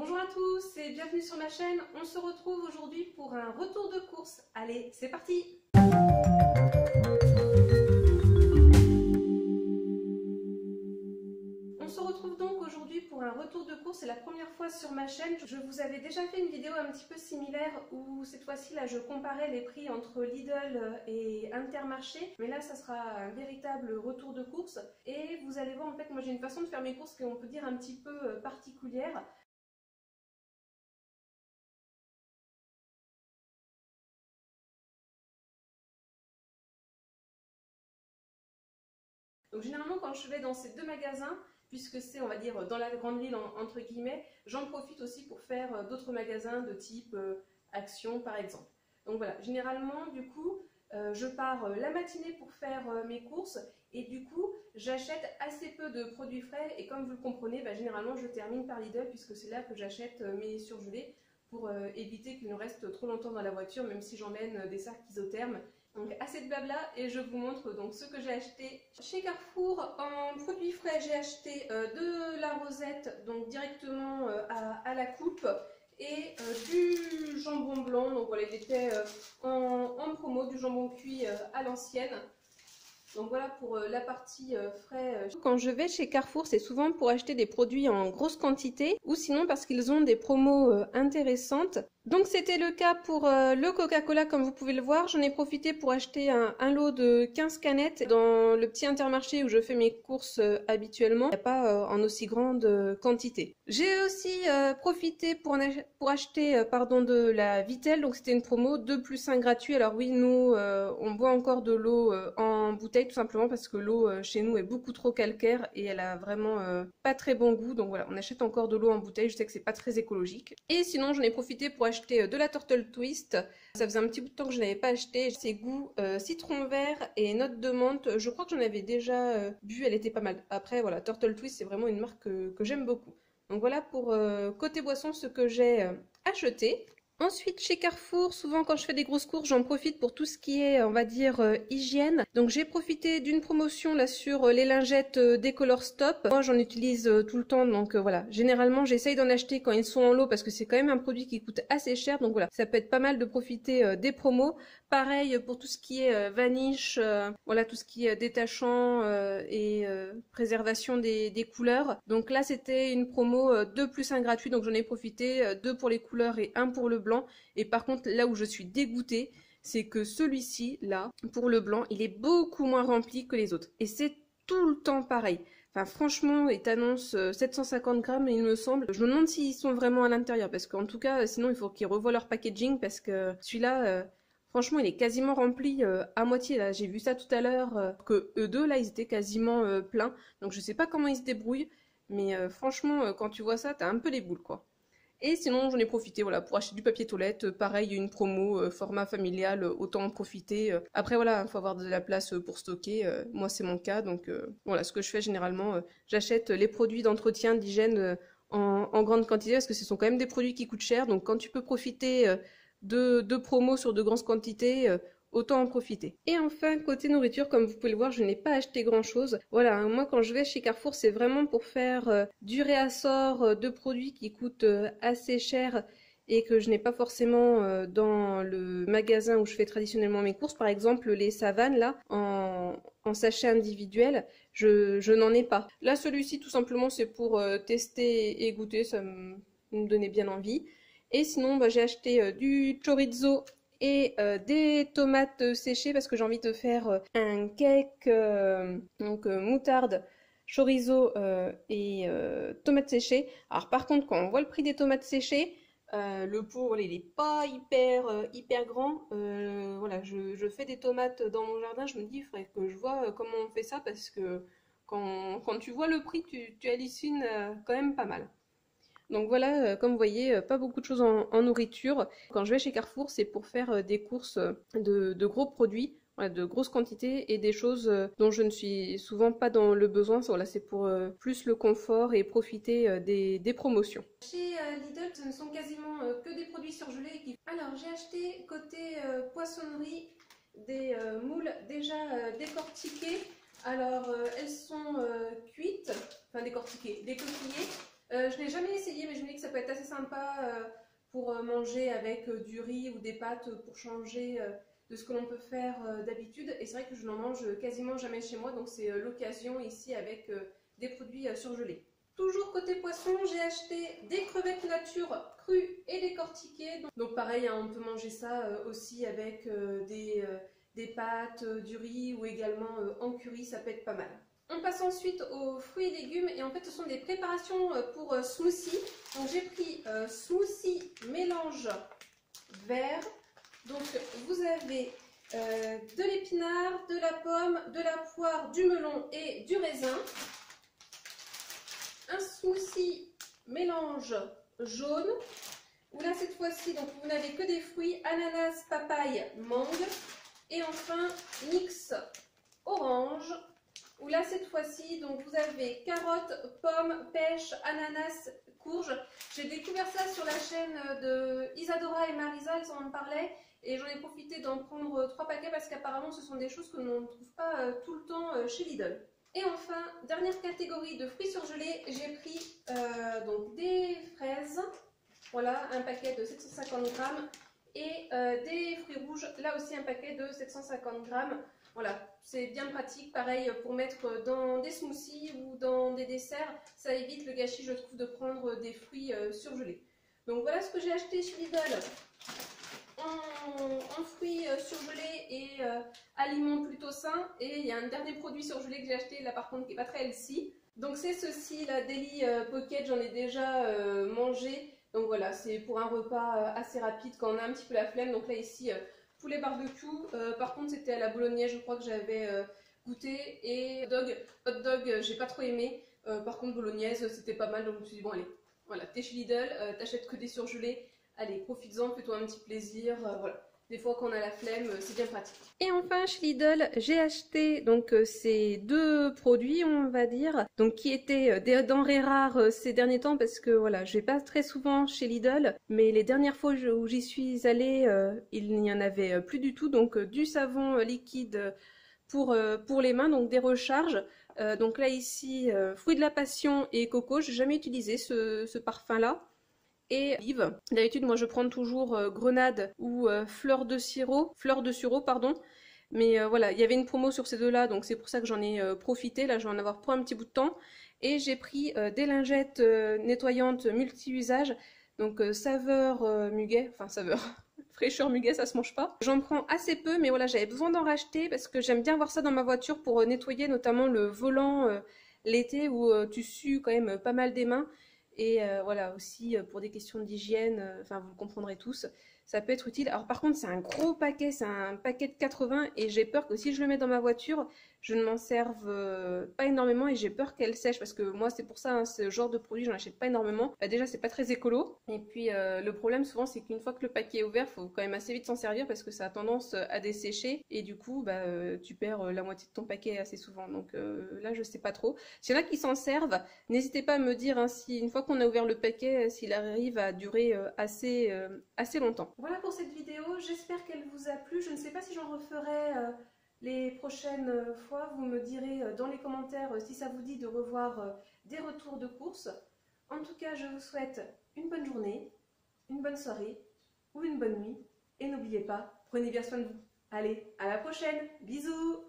Bonjour à tous et bienvenue sur ma chaîne. On se retrouve aujourd'hui pour un retour de course. Allez, c'est parti! On se retrouve donc aujourd'hui pour un retour de course. C'est la première fois sur ma chaîne. Je vous avais déjà fait une vidéo un petit peu similaire où cette fois-ci là je comparais les prix entre Lidl et Intermarché. Mais là ça sera un véritable retour de course. Et vous allez voir, en fait moi j'ai une façon de faire mes courses qu'on peut dire un petit peu particulière. Donc généralement quand je vais dans ces deux magasins, puisque c'est on va dire dans la grande ville entre guillemets, j'en profite aussi pour faire d'autres magasins de type Action par exemple. Donc voilà, généralement du coup je pars la matinée pour faire mes courses et du coup j'achète assez peu de produits frais et comme vous le comprenez, généralement je termine par Lidl puisque c'est là que j'achète mes surgelés pour éviter qu'ils ne restent trop longtemps dans la voiture même si j'emmène des sacs isothermes. Donc assez de blabla et je vous montre donc ce que j'ai acheté chez Carrefour. En produits frais j'ai acheté de la rosette donc directement à la coupe et du jambon blanc. Donc voilà, il était en promo, du jambon cuit à l'ancienne. Donc voilà pour la partie frais. Quand je vais chez Carrefour, c'est souvent pour acheter des produits en grosse quantité ou sinon parce qu'ils ont des promos intéressantes. Donc c'était le cas pour le Coca-Cola comme vous pouvez le voir. J'en ai profité pour acheter un lot de 15 canettes dans le petit Intermarché où je fais mes courses habituellement. Il n'y a pas en aussi grande quantité. J'ai aussi profité pour acheter de la Vittel. Donc c'était une promo 2 plus 1 gratuit. Alors oui, nous on boit encore de l'eau en bouteille tout simplement parce que l'eau chez nous est beaucoup trop calcaire et elle a vraiment pas très bon goût. Donc voilà, on achète encore de l'eau en bouteille. Je sais que c'est pas très écologique. Et sinon j'en ai profité pour acheter de la Turtle Twist. Ça faisait un petit bout de temps que je n'avais pas acheté. C'est goût citron vert et note de menthe. Je crois que j'en avais déjà bu, elle était pas mal. Après voilà, Turtle Twist c'est vraiment une marque que j'aime beaucoup. Donc voilà pour côté boisson ce que j'ai acheté. Ensuite, chez Carrefour, souvent quand je fais des grosses courses, j'en profite pour tout ce qui est, on va dire, hygiène. Donc j'ai profité d'une promotion là sur les lingettes Décolor Stop. Moi, j'en utilise tout le temps, donc voilà. Généralement, j'essaye d'en acheter quand ils sont en lot parce que c'est quand même un produit qui coûte assez cher. Donc voilà, ça peut être pas mal de profiter des promos. Pareil pour tout ce qui est vaniche, voilà, tout ce qui est détachant et préservation des couleurs. Donc là, c'était une promo 2 plus 1 gratuit, donc j'en ai profité, 2 pour les couleurs et 1 pour le blanc. Et par contre, là où je suis dégoûtée, c'est que celui-ci, là, pour le blanc, il est beaucoup moins rempli que les autres. Et c'est tout le temps pareil. Enfin, franchement, il t'annonce 750 grammes, il me semble. Je me demande s'ils sont vraiment à l'intérieur, parce qu'en tout cas, sinon, il faut qu'ils revoient leur packaging, parce que celui-là... franchement, il est quasiment rempli à moitié. Là, j'ai vu ça tout à l'heure, que eux deux, là, ils étaient quasiment pleins. Donc, je sais pas comment ils se débrouillent, mais franchement, quand tu vois ça, t'as un peu les boules, quoi. Et sinon, j'en ai profité, voilà, pour acheter du papier toilette. Pareil, une promo, format familial, autant en profiter. Après, voilà, il faut avoir de la place pour stocker. Moi, c'est mon cas, donc voilà, ce que je fais généralement, j'achète les produits d'entretien, d'hygiène en grande quantité, parce que ce sont quand même des produits qui coûtent cher. Donc, quand tu peux profiter de promos sur de grandes quantités, autant en profiter. Et enfin, côté nourriture, comme vous pouvez le voir, je n'ai pas acheté grand chose. Voilà, hein, moi quand je vais chez Carrefour, c'est vraiment pour faire du réassort de produits qui coûtent assez cher et que je n'ai pas forcément dans le magasin où je fais traditionnellement mes courses. Par exemple, les savanes, là, en sachet individuel, je n'en ai pas. Là, celui-ci, tout simplement, c'est pour tester et goûter, ça me donnait bien envie. Et sinon, j'ai acheté du chorizo et des tomates séchées parce que j'ai envie de faire un cake moutarde, chorizo et tomates séchées. Alors par contre, quand on voit le prix des tomates séchées, le pot il est pas hyper grand. Voilà, je fais des tomates dans mon jardin. Je me dis, il faudrait que je vois comment on fait ça parce que quand tu vois le prix, tu hallucines quand même pas mal. Donc voilà, comme vous voyez, pas beaucoup de choses en nourriture. Quand je vais chez Carrefour, c'est pour faire des courses de gros produits, voilà, de grosses quantités et des choses dont je ne suis souvent pas dans le besoin. Voilà, c'est pour plus le confort et profiter des promotions. Chez Lidl, ce ne sont quasiment que des produits surgelés. Alors j'ai acheté côté poissonnerie des moules déjà décortiquées. Alors elles sont cuites, enfin décortiquées, décoquillées. Je l'ai jamais essayé, mais je me dis que ça peut être assez sympa pour manger avec du riz ou des pâtes pour changer de ce que l'on peut faire d'habitude. Et c'est vrai que je n'en mange quasiment jamais chez moi, donc c'est l'occasion ici avec des produits surgelés. Toujours côté poisson, j'ai acheté des crevettes nature crues et décortiquées. Donc pareil, hein, on peut manger ça aussi avec des pâtes, du riz ou également en curry, ça peut être pas mal. On passe ensuite aux fruits et légumes et en fait ce sont des préparations pour smoothie. Donc j'ai pris smoothie mélange vert. Donc vous avez de l'épinard, de la pomme, de la poire, du melon et du raisin. Un smoothie mélange jaune, où là cette fois-ci donc vous n'avez que des fruits, ananas, papaye, mangue. Et enfin mix orange, où là cette fois-ci donc vous avez carottes, pommes, pêche, ananas, courge. J'ai découvert ça sur la chaîne de Isadora et Marisa, elles en parlaient. Et j'en ai profité d'en prendre 3 paquets parce qu'apparemment ce sont des choses que l'on ne trouve pas tout le temps chez Lidl. Et enfin, dernière catégorie de fruits surgelés, j'ai pris donc des fraises, voilà, un paquet de 750 grammes, et des fruits rouges, là aussi un paquet de 750 grammes. Voilà, c'est bien pratique, pareil pour mettre dans des smoothies ou dans des desserts, ça évite le gâchis je trouve de prendre des fruits surgelés. Donc voilà ce que j'ai acheté chez Lidl en fruits surgelés et aliments plutôt sains. Et il y a un dernier produit surgelé que j'ai acheté là par contre qui n'est pas très healthy. Donc c'est ceci, la Daily Pocket, j'en ai déjà mangé. Donc voilà, c'est pour un repas assez rapide quand on a un petit peu la flemme. Donc là ici, poulet barbecue. Par contre c'était à la bolognaise, je crois que j'avais goûté. Et hot dog j'ai pas trop aimé. Par contre bolognaise c'était pas mal, donc je me suis dit bon allez, voilà, t'es chez Lidl, t'achètes que des surgelés. Allez, profites-en, fais-toi un petit plaisir, voilà. Des fois quand on a la flemme, c'est bien pratique. Et enfin chez Lidl, j'ai acheté donc ces 2 produits, on va dire, donc qui étaient des denrées rares ces derniers temps parce que voilà, je vais pas très souvent chez Lidl, mais les dernières fois où j'y suis allée, il n'y en avait plus du tout, donc du savon liquide pour les mains, donc des recharges. Donc là ici, fruit de la passion et coco, j'ai jamais utilisé ce parfum-là. Et olive. D'habitude, moi je prends toujours grenade ou fleur de sureau, pardon. Mais voilà, il y avait une promo sur ces deux-là, donc c'est pour ça que j'en ai profité. Là, je vais en avoir pour un petit bout de temps. Et j'ai pris des lingettes nettoyantes multi-usage, donc saveur muguet, enfin saveur fraîcheur muguet, ça se mange pas. J'en prends assez peu, mais voilà, j'avais besoin d'en racheter parce que j'aime bien avoir ça dans ma voiture pour nettoyer notamment le volant l'été où tu sues quand même pas mal des mains. Et voilà, aussi pour des questions d'hygiène, enfin vous le comprendrez tous, ça peut être utile. Alors par contre c'est un gros paquet, c'est un paquet de 80 et j'ai peur que si je le mets dans ma voiture, je ne m'en serve pas énormément et j'ai peur qu'elle sèche parce que moi c'est pour ça, hein, ce genre de produit j'en achète pas énormément. Déjà c'est pas très écolo et puis le problème souvent c'est qu'une fois que le paquet est ouvert, il faut quand même assez vite s'en servir parce que ça a tendance à dessécher et du coup bah, tu perds la moitié de ton paquet assez souvent. Donc là je sais pas trop. S'il y en a qui s'en servent, n'hésitez pas à me dire hein, si une fois qu'on a ouvert le paquet, s'il arrive à durer assez longtemps. Voilà pour cette vidéo, j'espère qu'elle vous a plu. Je ne sais pas si j'en referai les prochaines fois. Vous me direz dans les commentaires si ça vous dit de revoir des retours de course. En tout cas, je vous souhaite une bonne journée, une bonne soirée ou une bonne nuit. Et n'oubliez pas, prenez bien soin de vous. Allez, à la prochaine, bisous!